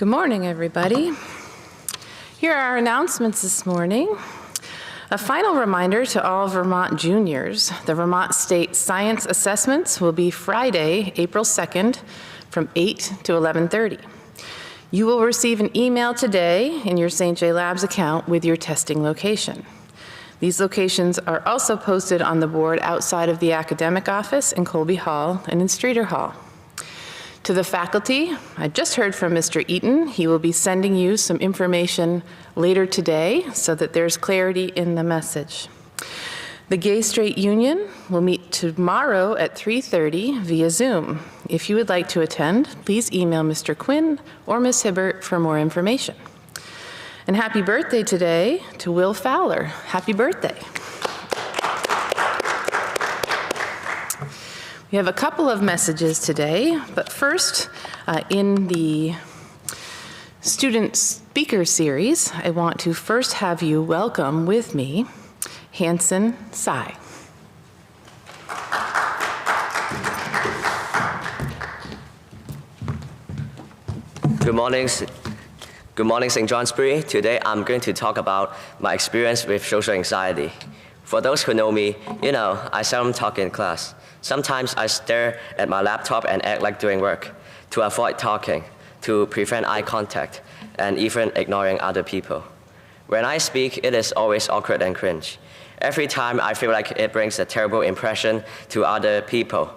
Good morning, everybody. Here are our announcements this morning. A final reminder to all Vermont juniors, the Vermont State Science Assessments will be Friday, April 2nd from 8 to 11:30. You will receive an email today in your St. J Labs account with your testing location. These locations are also posted on the board outside of the academic office in Colby Hall and in Streeter Hall. To the faculty, I just heard from Mr. Eaton. He will be sending you some information later today so that there's clarity in the message. The Gay Straight Union will meet tomorrow at 3:30 via Zoom. If you would like to attend, please email Mr. Quinn or Ms. Hibbert for more information. And happy birthday today to Will Fowler. Happy birthday. We have a couple of messages today, but first, in the student speaker series, I want to first have you welcome with me Hanson Tsai. Good morning, St. Johnsbury. Today I'm going to talk about my experience with social anxiety. For those who know me, I seldom talk in class. Sometimes I stare at my laptop and act like doing work to avoid talking, to prevent eye contact, and even ignoring other people. When I speak, it is always awkward and cringe. Every time I feel like it brings a terrible impression to other people.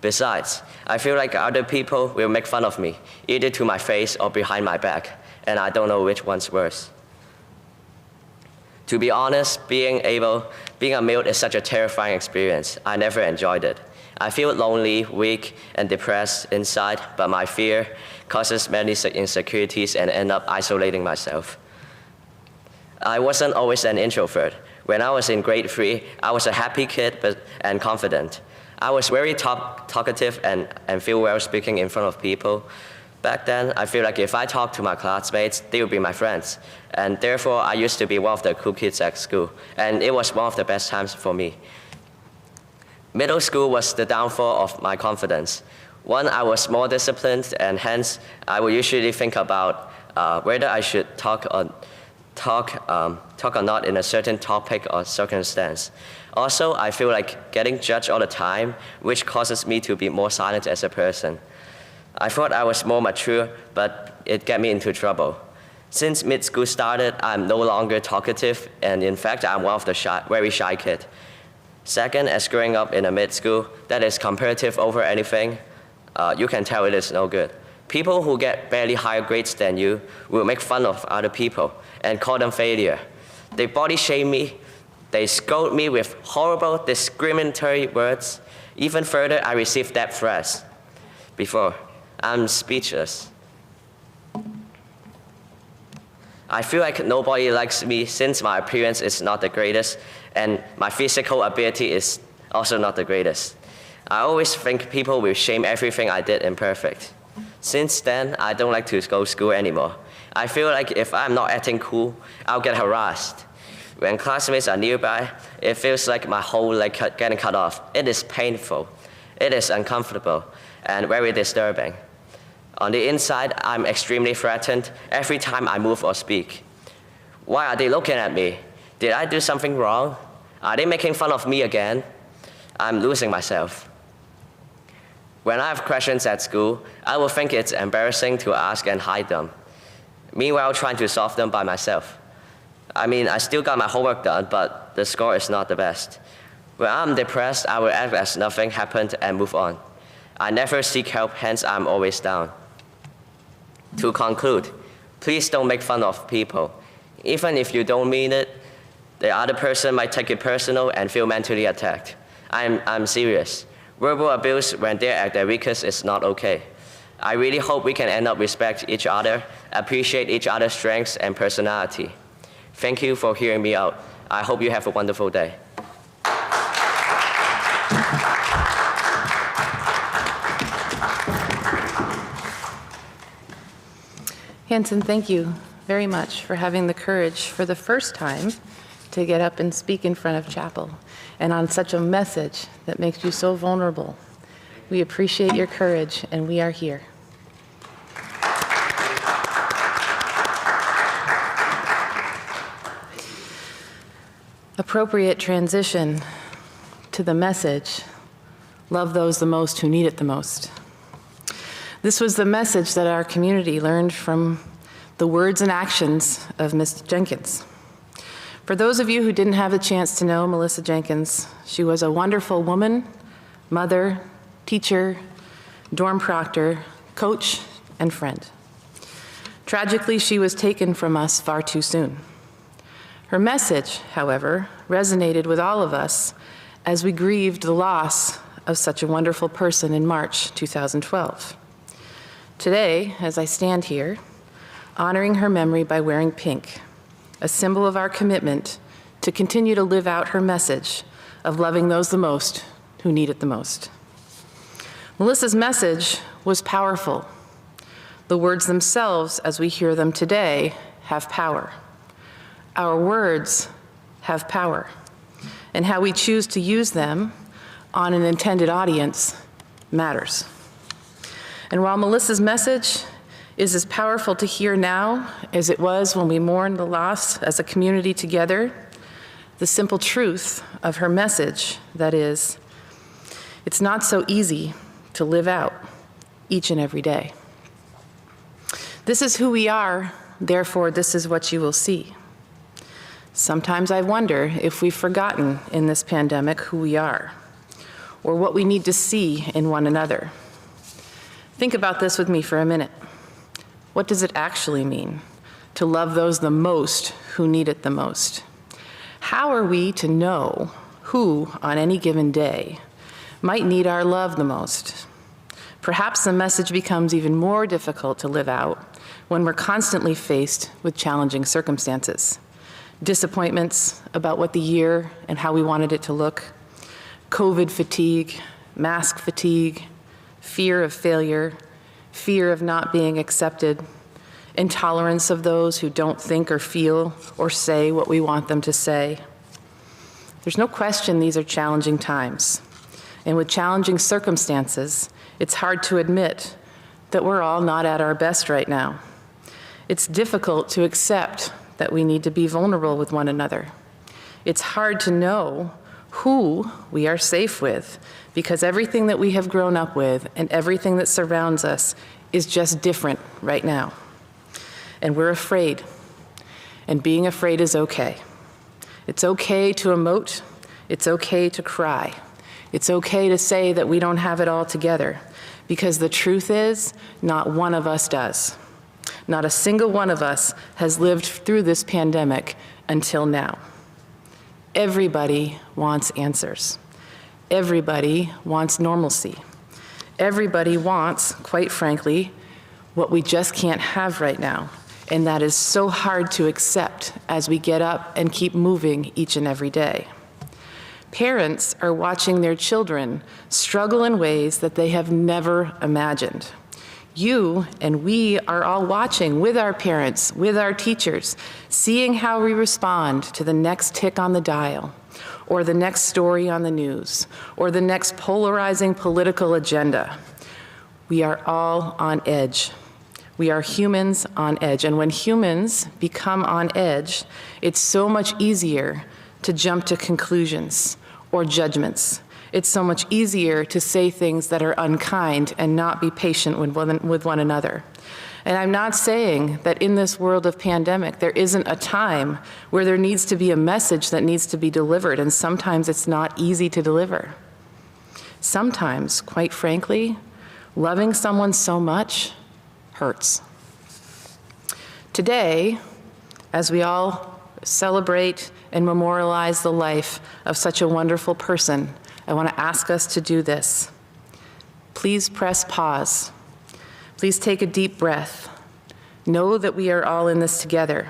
Besides, I feel like other people will make fun of me, either to my face or behind my back, and I don't know which one's worse. To be honest, being a male is such a terrifying experience. I never enjoyed it. I feel lonely, weak, and depressed inside, but my fear causes many insecurities and end up isolating myself. I wasn't always an introvert. When I was in grade 3, I was a happy kid and confident. I was very talkative and feel well speaking in front of people. Back then, I feel like if I talked to my classmates, they would be my friends. And therefore, I used to be one of the cool kids at school. And it was one of the best times for me. Middle school was the downfall of my confidence. One, I was more disciplined, and hence, I would usually think about whether I should talk or not in a certain topic or circumstance. Also, I feel like getting judged all the time, which causes me to be more silent as a person. I thought I was more mature, but it got me into trouble. Since mid-school started, I'm no longer talkative, and in fact, I'm one of the very shy kid. Second, as growing up in a mid-school that is competitive over anything, you can tell it is no good. People who get barely higher grades than you will make fun of other people and call them failure. They body shame me. They scold me with horrible, discriminatory words. Even further, I received death threats before. I'm speechless. I feel like nobody likes me since my appearance is not the greatest and my physical ability is also not the greatest. I always think people will shame everything I did imperfect. Since then, I don't like to go to school anymore. I feel like if I'm not acting cool, I'll get harassed. When classmates are nearby, it feels like my whole leg getting cut off. It is painful. It is uncomfortable and very disturbing. On the inside, I'm extremely threatened every time I move or speak. Why are they looking at me? Did I do something wrong? Are they making fun of me again? I'm losing myself. When I have questions at school, I will think it's embarrassing to ask and hide them. Meanwhile, trying to solve them by myself. I still got my homework done, but the score is not the best. When I'm depressed, I will act as nothing happened and move on. I never seek help, hence I'm always down. To conclude, please don't make fun of people. Even if you don't mean it, the other person might take it personal and feel mentally attacked. I'm serious. Verbal abuse when they're at their weakest is not okay. I really hope we can end up respect each other, appreciate each other's strengths and personality. Thank you for hearing me out. I hope you have a wonderful day. Hanson, thank you very much for having the courage for the first time to get up and speak in front of chapel and on such a message that makes you so vulnerable. We appreciate your courage and we are here. Appropriate transition to the message, love those the most who need it the most. This was the message that our community learned from the words and actions of Ms. Jenkins. For those of you who didn't have a chance to know Melissa Jenkins, she was a wonderful woman, mother, teacher, dorm proctor, coach, and friend. Tragically, she was taken from us far too soon. Her message, however, resonated with all of us as we grieved the loss of such a wonderful person in March 2012. Today, as I stand here, honoring her memory by wearing pink, a symbol of our commitment to continue to live out her message of loving those the most who need it the most. Melissa's message was powerful. The words themselves, as we hear them today, have power. Our words have power, and how we choose to use them on an intended audience matters. And while Melissa's message is as powerful to hear now as it was when we mourned the loss as a community together, the simple truth of her message, that is, it's not so easy to live out each and every day. This is who we are, therefore this is what you will see. Sometimes I wonder if we've forgotten in this pandemic who we are, or what we need to see in one another. Think about this with me for a minute. What does it actually mean to love those the most who need it the most? How are we to know who, on any given day, might need our love the most? Perhaps the message becomes even more difficult to live out when we're constantly faced with challenging circumstances. Disappointments about what the year and how we wanted it to look, COVID fatigue, mask fatigue, fear of failure, fear of not being accepted, intolerance of those who don't think or feel or say what we want them to say. There's no question these are challenging times. And with challenging circumstances, it's hard to admit that we're all not at our best right now. It's difficult to accept that we need to be vulnerable with one another. It's hard to know who we are safe with because everything that we have grown up with and everything that surrounds us is just different right now. And we're afraid, and being afraid is okay. It's okay to emote, it's okay to cry. It's okay to say that we don't have it all together, because the truth is, not one of us does. Not a single one of us has lived through this pandemic until now. Everybody wants answers. Everybody wants normalcy. Everybody wants, quite frankly, what we just can't have right now. And that is so hard to accept as we get up and keep moving each and every day. Parents are watching their children struggle in ways that they have never imagined. You and we are all watching with our parents, with our teachers, seeing how we respond to the next tick on the dial, or the next story on the news, or the next polarizing political agenda. We are all on edge. We are humans on edge. And when humans become on edge, it's so much easier to jump to conclusions or judgments. It's so much easier to say things that are unkind and not be patient with one another. And I'm not saying that in this world of pandemic, there isn't a time where there needs to be a message that needs to be delivered, and sometimes it's not easy to deliver. Sometimes, quite frankly, loving someone so much hurts. Today, as we all celebrate and memorialize the life of such a wonderful person, I want to ask us to do this. Please press pause. Please take a deep breath. Know that we are all in this together.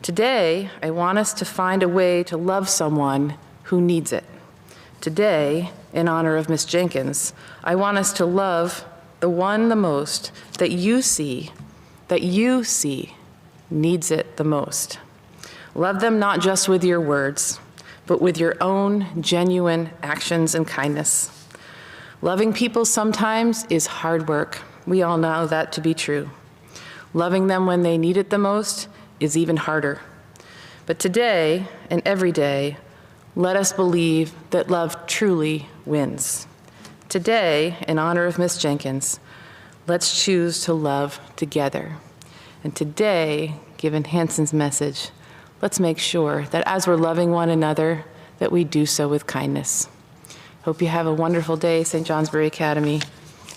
Today, I want us to find a way to love someone who needs it. Today, in honor of Ms. Jenkins, I want us to love the one the most that you see needs it the most. Love them not just with your words, but with your own genuine actions and kindness. Loving people sometimes is hard work. We all know that to be true. Loving them when they need it the most is even harder. But today and every day, let us believe that love truly wins. Today, in honor of Miss Jenkins, let's choose to love together. And today, given Hanson's message, let's make sure that as we're loving one another, that we do so with kindness. Hope you have a wonderful day, St. Johnsbury Academy,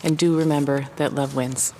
and do remember that love wins.